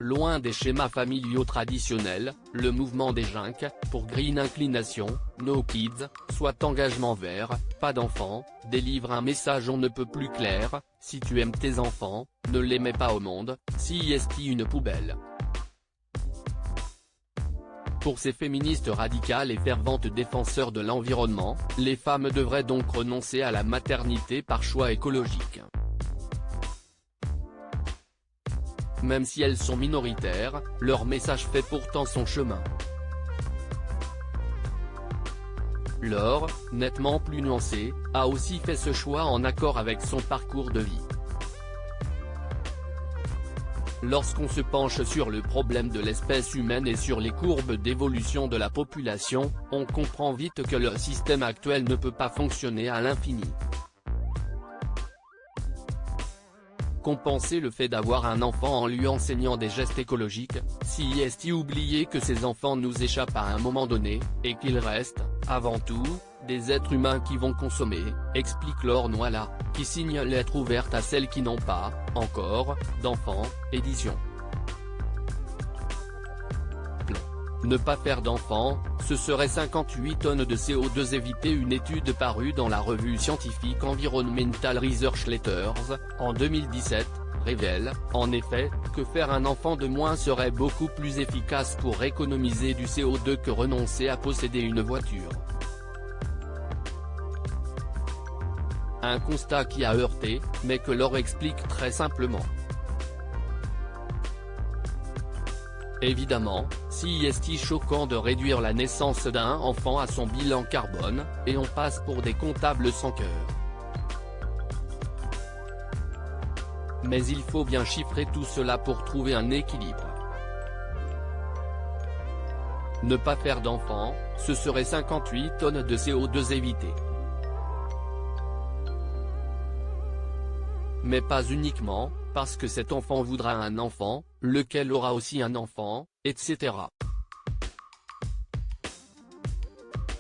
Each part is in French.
loin des schémas familiaux traditionnels, le mouvement des Junks, pour Green Inclination, No Kids, soit engagement vert, pas d'enfants, délivre un message on ne peut plus clair: si tu aimes tes enfants, ne les mets pas au monde, si est une poubelle. Pour ces féministes radicales et ferventes défenseurs de l'environnement, les femmes devraient donc renoncer à la maternité par choix écologique. Même si elles sont minoritaires, leur message fait pourtant son chemin. Laure, nettement plus nuancée, a aussi fait ce choix en accord avec son parcours de vie. Lorsqu'on se penche sur le problème de l'espèce humaine et sur les courbes d'évolution de la population, on comprend vite que le système actuel ne peut pas fonctionner à l'infini. Compenser le fait d'avoir un enfant en lui enseignant des gestes écologiques, si est oublier que ces enfants nous échappent à un moment donné, et qu'ils restent, avant tout, des êtres humains qui vont consommer, explique Laure Noila, qui signe lettre ouverte à celles qui n'ont pas, encore, d'enfants, édition. Ne pas faire d'enfants, ce serait 58 tonnes de CO2 évitées. Une étude parue dans la revue scientifique Environmental Research Letters, en 2017, révèle, en effet, que faire un enfant de moins serait beaucoup plus efficace pour économiser du CO2 que renoncer à posséder une voiture. Un constat qui a heurté, mais que Laure explique très simplement. Évidemment, si est choquant de réduire la naissance d'un enfant à son bilan carbone, et on passe pour des comptables sans cœur. Mais il faut bien chiffrer tout cela pour trouver un équilibre. Ne pas faire d'enfant, ce serait 58 tonnes de CO2 évitées. Mais pas uniquement, parce que cet enfant voudra un enfant, lequel aura aussi un enfant, etc.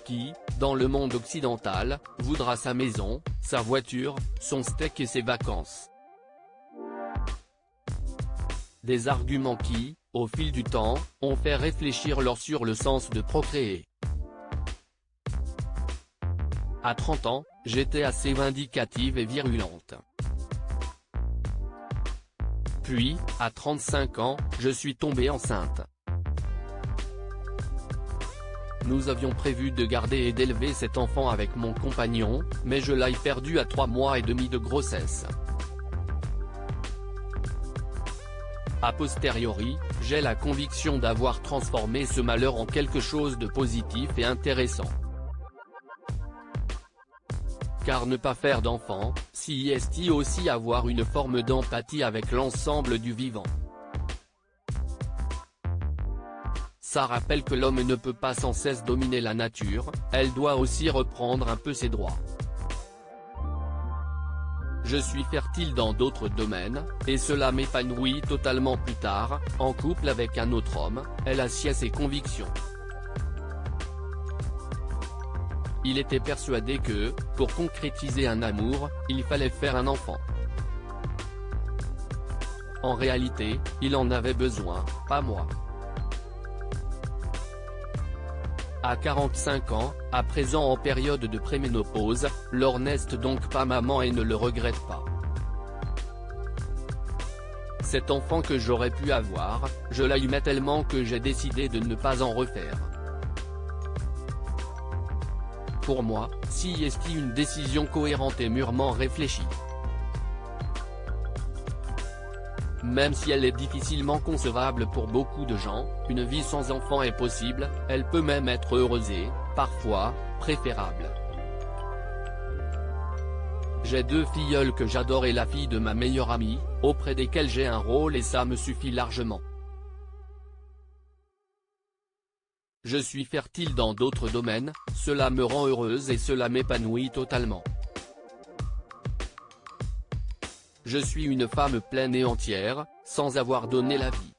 Qui, dans le monde occidental, voudra sa maison, sa voiture, son steak et ses vacances. Des arguments qui, au fil du temps, ont fait réfléchir Laure sur le sens de procréer. À 30 ans, j'étais assez vindicative et virulente. Puis, à 35 ans, je suis tombée enceinte. Nous avions prévu de garder et d'élever cet enfant avec mon compagnon, mais je l'ai perdu à 3 mois et demi de grossesse. A posteriori, j'ai la conviction d'avoir transformé ce malheur en quelque chose de positif et intéressant. Car ne pas faire d'enfant, si est aussi avoir une forme d'empathie avec l'ensemble du vivant. Ça rappelle que l'homme ne peut pas sans cesse dominer la nature, elle doit aussi reprendre un peu ses droits. Je suis fertile dans d'autres domaines, et cela m'épanouit totalement plus tard, en couple avec un autre homme, elle assied ses convictions. Il était persuadé que, pour concrétiser un amour, il fallait faire un enfant. En réalité, il en avait besoin, pas moi. À 45 ans, à présent en période de préménopause, Laure n'est donc pas maman et ne le regrette pas. Cet enfant que j'aurais pu avoir, je l'aimais tellement que j'ai décidé de ne pas en refaire. Pour moi, si est une décision cohérente et mûrement réfléchie. Même si elle est difficilement concevable pour beaucoup de gens, une vie sans enfant est possible, elle peut même être heureuse et, parfois, préférable. J'ai 2 filleules que j'adore et la fille de ma meilleure amie, auprès desquelles j'ai un rôle et ça me suffit largement. Je suis fertile dans d'autres domaines, cela me rend heureuse et cela m'épanouit totalement. Je suis une femme pleine et entière, sans avoir donné la vie.